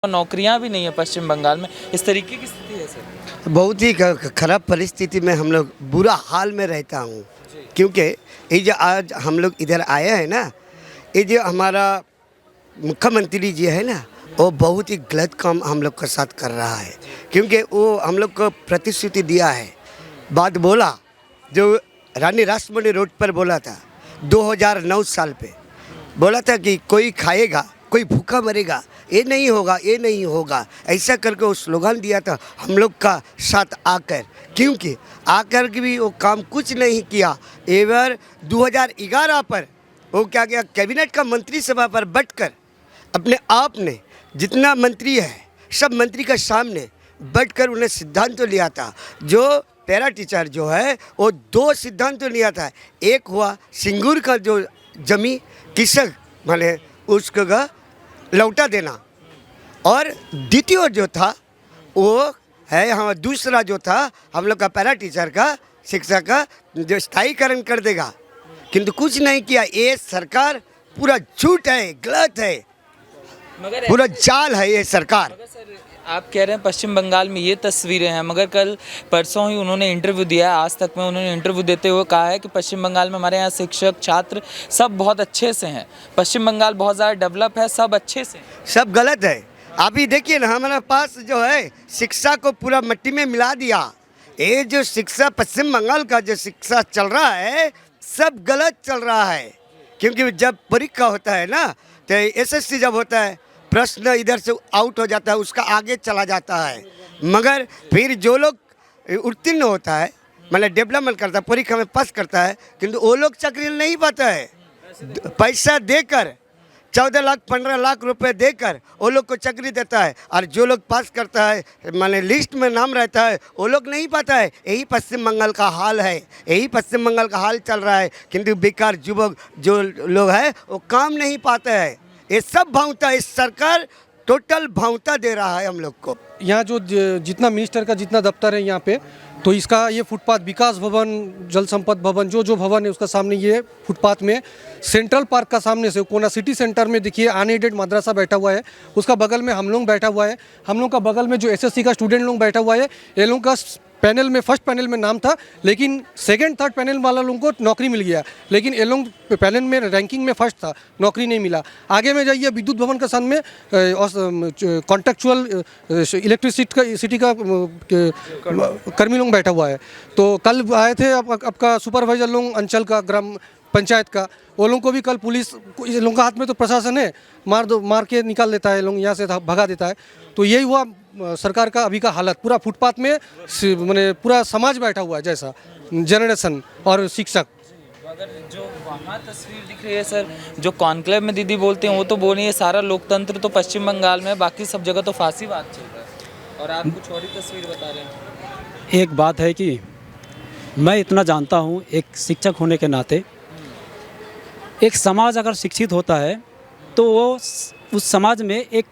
नौकरियां भी नहीं है पश्चिम बंगाल में, इस तरीके की स्थिति है सर। बहुत ही खराब परिस्थिति में हम लोग बुरा हाल में रहता हूँ, क्योंकि ये जो आज हम लोग इधर आए हैं ना, ये जो हमारा मुख्यमंत्री जी है ना, वो बहुत ही गलत काम हम लोग के साथ कर रहा है। क्योंकि वो हम लोग को प्रतिश्रुति दिया है, बात बोला जो रानी रासमणी रोड पर बोला था 2009 साल पे, बोला था कि कोई खाएगा कोई भूखा मरेगा, ये नहीं होगा ये नहीं होगा, ऐसा करके वो स्लोगन दिया था हम लोग का साथ आकर। क्योंकि आकर के भी वो काम कुछ नहीं किया। एवर 2011 पर वो क्या किया, कैबिनेट का मंत्री सभा पर बैठकर अपने आप ने जितना मंत्री है सब मंत्री का सामने बैठकर उन्हें सिद्धांत तो लिया था। जो पैरा टीचर जो है वो 2 सिद्धांत तो लिया था। एक हुआ सिंगूर का जो जमी किसक माने उसको लौटा देना, और द्वितीय जो था वो है हम दूसरा जो था हम लोग का पैरा टीचर का शिक्षा का जो स्थायीकरण कर देगा, किंतु कुछ नहीं किया। ये सरकार पूरा झूठ है, गलत है, मगर पूरा जाल है ये सरकार। मगर सर आप कह रहे हैं पश्चिम बंगाल में ये तस्वीरें हैं, मगर कल परसों ही उन्होंने इंटरव्यू दिया है, आज तक में उन्होंने इंटरव्यू देते हुए कहा है कि पश्चिम बंगाल में हमारे यहाँ शिक्षक छात्र सब बहुत अच्छे से हैं, पश्चिम बंगाल बहुत ज़्यादा डेवलप है, सब अच्छे से हैं। सब गलत है। अभी देखिए ना, हमारे पास जो है शिक्षा को पूरा मिट्टी में मिला दिया। ये जो शिक्षा पश्चिम बंगाल का जो शिक्षा चल रहा है सब गलत चल रहा है। क्योंकि जब परीक्षा होता है ना, तो एसएससी जब होता है प्रश्न इधर से आउट हो जाता है, उसका आगे चला जाता है, मगर फिर जो लोग उत्तीर्ण होता है मतलब डेवलपमेंट करता है, परीक्षा में पास करता है, किंतु वो लोग चाकरी नहीं पाता है। पैसा देकर 14 लाख 15 लाख रुपए देकर वो लोग को चाकरी देता है, और जो लोग पास करता है माने लिस्ट में नाम रहता है वो लोग नहीं पाता है। यही पश्चिम बंगाल का हाल है, यही पश्चिम बंगाल का हाल चल रहा है। किंतु बेकार युवक जो लोग है वो काम नहीं पाते हैं। ये सब भावता, इस सरकार टोटल भावता दे रहा है हम लोग को। यहाँ जो जितना मिनिस्टर का जितना दफ्तर है यहाँ पे, तो इसका ये फुटपाथ विकास भवन, जल संपद भवन, जो भवन है उसका सामने ये फुटपाथ में सेंट्रल पार्क का सामने से कोना सिटी सेंटर में देखिए अनएडेड मदरसा बैठा हुआ है, उसका बगल में हम लोग बैठा हुआ है, हम लोग का बगल में जो एसएससी का स्टूडेंट लोग बैठा हुआ है, ये लोग का पैनल में फर्स्ट पैनल में नाम था, लेकिन सेकंड थर्ड पैनल वाला लोगों को नौकरी मिल गया, लेकिन ये लोग पैनल में रैंकिंग में फर्स्ट था, नौकरी नहीं मिला। आगे में जाइए विद्युत भवन का सामने कॉन्ट्रेक्चुअल इलेक्ट्रिसिटी का कर्मी लोग बैठा हुआ है। तो कल आए थे आपका सुपरवाइजर लोग अंचल का, ग्राम पंचायत का, वो लोगों को भी कल पुलिस, इन लोगों का हाथ में तो प्रशासन है, मार के निकाल देता है, लोग यहाँ से भगा देता है। तो यही हुआ सरकार का अभी का हालत। पूरा फुटपाथ में मैंने पूरा समाज बैठा हुआ है, जैसा जनरेशन और शिक्षक। अगर जो वहाँ तस्वीर दिख रही है सर, जो कॉन्क्लेव में दीदी बोलते हैं वो तो बोल रही है सारा लोकतंत्र तो पश्चिम बंगाल में, बाकी सब जगह तो फांसीवाद चल रहा है, और आप कुछ और ही तस्वीर बता रहे हैं। एक बात है कि मैं इतना जानता हूँ, एक शिक्षक होने के नाते, एक समाज अगर शिक्षित होता है तो वो उस समाज में एक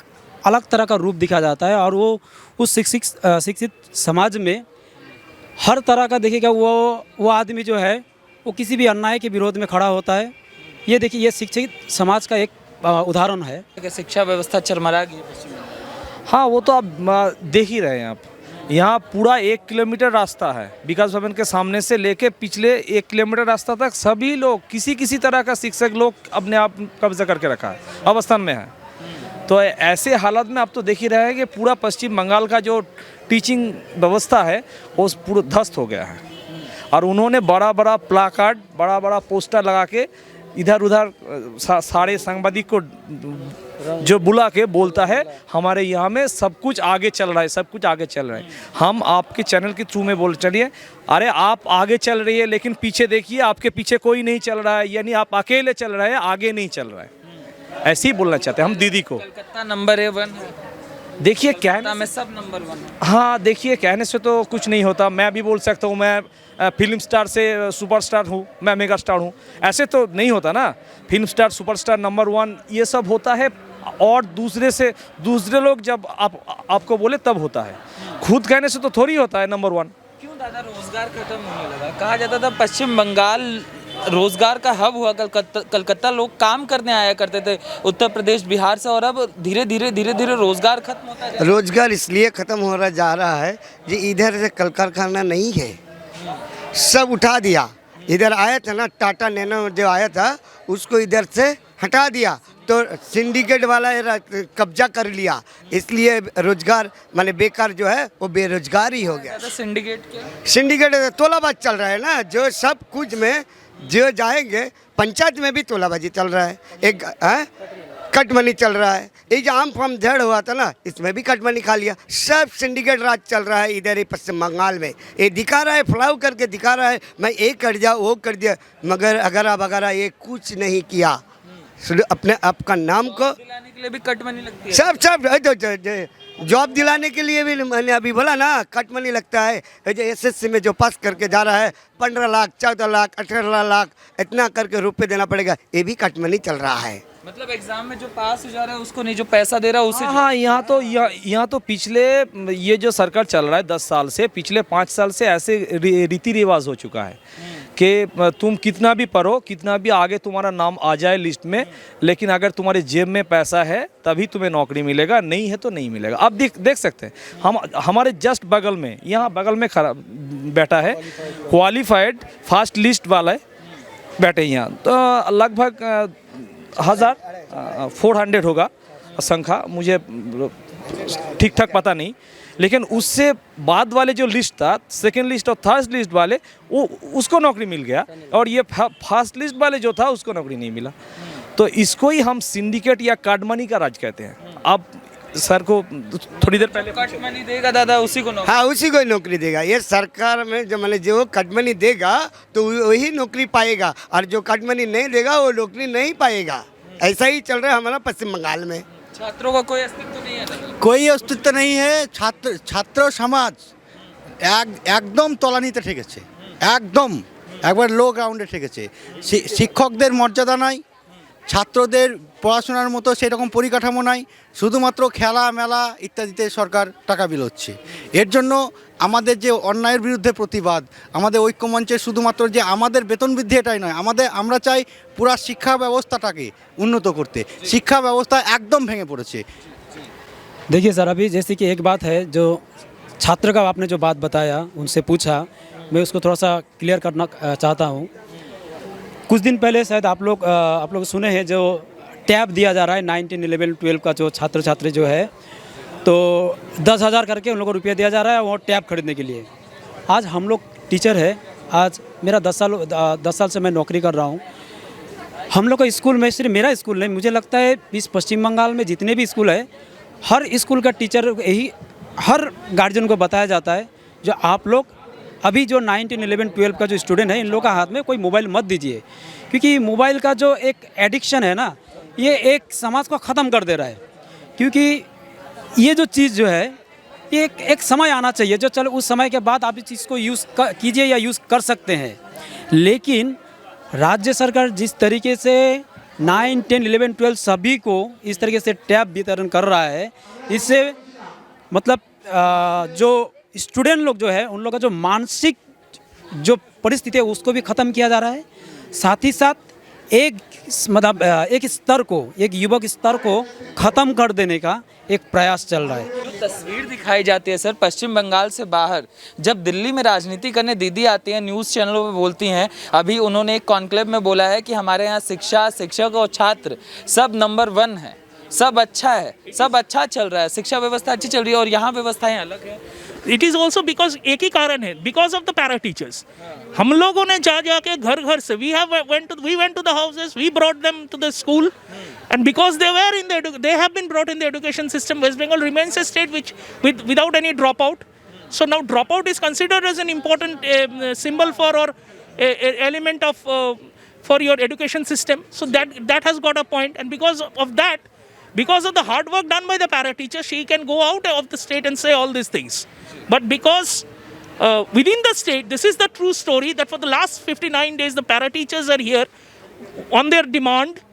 अलग तरह का रूप दिखा जाता है, और वो उस शिक्षित समाज में हर तरह का देखिएगा वो आदमी जो है वो किसी भी अन्याय के विरोध में खड़ा होता है। ये देखिए, ये शिक्षित समाज का एक उदाहरण है। शिक्षा व्यवस्था चरमरा गई है पश्चिम बंगाल। हाँ, वो तो आप देख ही रहे हैं। आप यहाँ पूरा 1 किलोमीटर रास्ता है, विकास भवन के सामने से लेके पिछले 1 किलोमीटर रास्ता तक सभी लोग किसी तरह का शिक्षक लोग अपने आप कब्जा करके रखा है, अवस्थान में है। तो ऐसे हालत में आप तो देख ही रहे हैं कि पूरा पश्चिम बंगाल का जो टीचिंग व्यवस्था है वो पूरा ध्वस्त हो गया है। और उन्होंने बड़ा बड़ा प्लाकार्ड, बड़ा बड़ा पोस्टर लगा के इधर उधर सारे सांबादिक को जो बुला के बोलता है हमारे यहाँ में सब कुछ आगे चल रहा है, सब कुछ आगे चल रहा है। हम आपके चैनल के थ्रू में बोल चलिए, अरे आप आगे चल रही है लेकिन पीछे देखिए, आपके पीछे कोई नहीं चल रहा है, यानी आप अकेले चल रहे हैं, आगे नहीं चल रहा है। ऐसे ही बोलना चाहते हैं हम दीदी को। कलकत्ता नंबर 1 है, देखिए कहने में सब नंबर 1 है। हाँ, देखिए कहने से तो कुछ नहीं होता। मैं भी बोल सकता हूँ मैं फिल्म स्टार से सुपरस्टार हूँ, मैं मेगा स्टार हूँ, ऐसे तो नहीं होता ना। फिल्म स्टार, सुपरस्टार, नंबर 1 ये सब होता है, और दूसरे लोग जब आपको बोले तब होता है। खुद कहने से तो थोड़ी होता है नंबर 1। क्यों दादा रोजगार खत्म होने लगा? कहा जाता था पश्चिम बंगाल रोजगार का हब हुआ कलकत्ता लोग काम करने आया करते थे उत्तर प्रदेश बिहार से, और अब धीरे धीरे रोजगार खत्म होता जा रोजगार इसलिए ख़त्म हो रहा जा रहा है कि इधर से कल कारखाना नहीं है, सब उठा दिया। इधर आया था ना टाटा नैनो जो आया था उसको इधर से हटा दिया, तो सिंडिकेट वाला कब्जा कर लिया, इसलिए रोजगार माने बेकार जो है वो बेरोजगार ही हो गया। रहा। सिंडिकेट क्या? सिंडिकेट तोलाबाज चल रहा है ना, जो सब कुछ में जो जाएंगे, पंचायत में भी तोलाबाजी चल रहा है, एक कट मनी चल रहा है। ये जो आम फार्म झड़ हुआ था ना, इसमें भी कट मनी खा लिया। सब सिंडिकेट राज चल रहा है इधर ही पश्चिम बंगाल में। ये दिखा रहा है, फ्लाउ करके दिखा रहा है मैं ये कर दिया वो कर दिया, मगर अगर ये कुछ नहीं किया। अपने आपका नाम को दिलाने के लिए भी कट मनी लगती है। सब जॉब दिलाने के लिए भी मैंने अभी बोला ना कट मनी लगता है। जो एसएससी में जो पास करके जा रहा है 15 लाख 14 लाख 18 लाख इतना करके रुपए देना पड़ेगा, ये भी कट मनी चल रहा है। मतलब एग्जाम में जो पास हो जा रहा है उसको नहीं, जो पैसा दे रहा है उसे। हाँ, यहाँ तो पिछले ये जो सरकार चल रहा है 10 साल से, पिछले 5 साल से ऐसे रीति रिवाज हो चुका है कि तुम कितना भी पढ़ो, कितना भी आगे तुम्हारा नाम आ जाए लिस्ट में, लेकिन अगर तुम्हारे जेब में पैसा है तभी तुम्हें नौकरी मिलेगा, नहीं है तो नहीं मिलेगा। अब देख सकते हैं हमारे जस्ट बगल में, यहाँ बगल में खड़ा बैठा है क्वालिफाइड फर्स्ट लिस्ट वाला बैठे यहाँ, तो लगभग 400 होगा संख्या, मुझे ठीक ठाक पता नहीं, लेकिन उससे बाद वाले जो लिस्ट था, सेकेंड लिस्ट और थर्ड लिस्ट वाले, वो उसको नौकरी मिल गया, और ये फर्स्ट लिस्ट वाले जो था उसको नौकरी नहीं मिला। तो इसको ही हम सिंडिकेट या कार्ड मनी का राज कहते हैं। अब सर को थोड़ी देर पहले कट मनी देगा दादा, उसी को नौकरी। हाँ, उसी को ही नौकरी देगा। ये सरकार में जो मैंने जो कट मनी देगा तो वही नौकरी पाएगा, और जो कट मनी नहीं देगा वो नौकरी नहीं पाएगा। ऐसा ही चल रहा है हमारा पश्चिम बंगाल में। छात्रों का कोई अस्तित्व नहीं है। कोई अस्तित्व नहीं है। ছাত্র সমাজ একদম তলানিতে ঠেকেছে, একদম একবার লো গ্রাউন্ডে ঠেকেছে। শিক্ষকদের মর্যাদা নাই, ছাত্রদের পড়াশোনার মতো সেরকম পরিকাঠামো নাই, শুধুমাত্র খেলা মেলা ইত্যাদিতে সরকার টাকা বিলোচ্ছে। এর জন্য আমাদের যে অন্যায়ের বিরুদ্ধে প্রতিবাদ, আমাদের ঐক্যমঞ্চের শুধুমাত্র যে আমাদের বেতন বৃদ্ধি এটাই নয়, আমরা চাই পুরা শিক্ষা ব্যবস্থাটাকে উন্নত করতে। শিক্ষা ব্যবস্থা একদম ভেঙে পড়েছে। देखिए सर, अभी जैसे कि एक बात है, जो छात्र का आपने जो बात बताया, उनसे पूछा, मैं उसको थोड़ा सा क्लियर करना चाहता हूँ। कुछ दिन पहले शायद आप लोग सुने हैं, जो टैब दिया जा रहा है 9, 10, 11, 12 का जो छात्र छात्री जो है, तो 10,000 करके उन लोगों को रुपया दिया जा रहा है वो टैब खरीदने के लिए। आज हम लोग टीचर है, आज मेरा 10 साल से मैं नौकरी कर रहा हूँ। हम लोग का स्कूल में, सिर्फ मेरा स्कूल नहीं, मुझे लगता है इस पश्चिम बंगाल में जितने भी स्कूल है, हर स्कूल का टीचर यही, हर गार्जियन को बताया जाता है, जो आप लोग अभी जो 9, 10, 11, 12 का जो स्टूडेंट है, इन लोगों का हाथ में कोई मोबाइल मत दीजिए, क्योंकि मोबाइल का जो एक एडिक्शन है ना, ये एक समाज को ख़त्म कर दे रहा है। क्योंकि ये जो चीज़ जो है, ये एक समय आना चाहिए, जो चलो उस समय के बाद आप इस चीज़ को यूज़ कीजिए या यूज़ कर सकते हैं। लेकिन राज्य सरकार जिस तरीके से 9, 10, 11, 12 सभी को इस तरीके से टैब वितरण कर रहा है, इससे मतलब जो स्टूडेंट लोग जो है, उन लोगों का जो मानसिक जो परिस्थिति है उसको भी ख़त्म किया जा रहा है। साथ ही साथ एक स्तर को, एक युवक स्तर को ख़त्म कर देने का एक प्रयास चल रहा है। जो तस्वीर दिखाई जाती है सर पश्चिम बंगाल से बाहर, जब दिल्ली में राजनीति करने दीदी आती हैं, न्यूज़ चैनलों पे बोलती हैं, अभी उन्होंने एक कॉन्क्लेव में बोला है कि हमारे यहाँ शिक्षा, शिक्षक और छात्र सब नंबर 1 है, सब अच्छा है, सब अच्छा चल रहा है, शिक्षा व्यवस्था अच्छी चल रही है, और यहाँ व्यवस्थाएं अलग है। इट इज़ ऑल्सो बिकॉज एक ही कारण है, because of the para teachers. हम लोगों ने जाके घर घर से we went to the houses, we brought them to the school, and because they have been brought in the education system, West Bengal remains a state without any dropout. So now dropout is considered as an important symbol for, or a element of for your education system. So that has got a point, and because of that, because of the hard work done by the para teacher, she can go out of the state and say all these things. But because within the state, this is the true story, that for the last 59 days the para teachers are here on their demand.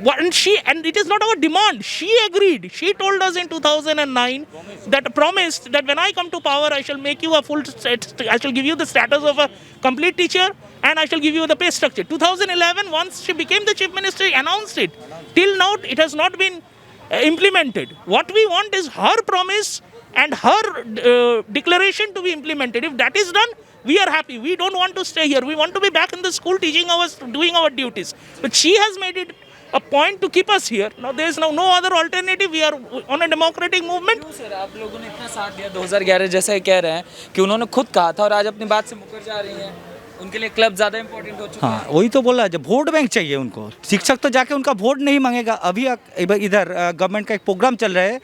And it is not our demand. She agreed. She told us in 2009 that promised that when I come to power, I shall make you a I shall give you the status of a complete teacher and I shall give you the pay structure. 2011, once she became the chief minister, she announced it. Till now, it has not been implemented. What we want is her promise and her declaration to be implemented. If that is done, we are happy. We don't want to stay here. We want to be back in the school teaching us, doing our duties. But she has made it a point to keep us here. Now there is no other alternative. We are on a democratic movement. क्यों sir आप लोगों ने इतना साथ दिया 2011 जैसा कह रहे हैं कि उन्होंने खुद कहा था और आज अपनी बात से मुकर जा रही हैं, उनके लिए क्लब ज़्यादा इंपॉर्टेंट हो चुका है। हाँ वही तो बोला, जब वोट बैंक चाहिए उनको, शिक्षक तो जाके उनका वोट नहीं मांगेगा। अभी इधर गवर्नमेंट का एक प्रोग्राम चल रहा है,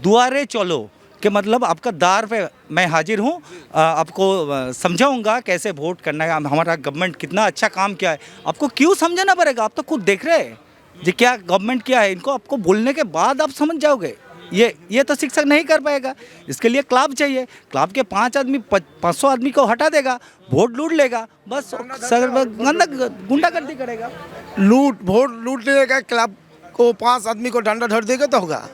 दुआरे चलो, कि मतलब आपका दार पे मैं हाजिर हूँ, आपको समझाऊंगा कैसे वोट करना है, हमारा गवर्नमेंट कितना अच्छा काम किया है। आपको क्यों समझाना पड़ेगा, आप तो खुद देख रहे हैं जी क्या गवर्नमेंट किया है। इनको आपको बोलने के बाद आप समझ जाओगे। ये तो शिक्षक नहीं कर पाएगा। इसके लिए क्लब चाहिए, क्लब के 500 आदमी को हटा देगा, वोट लूट लेगा, बस गुंडागर्दी करेगा। वोट लूट लेगा, क्लब को 5 आदमी को डंडा धर देगा तो होगा।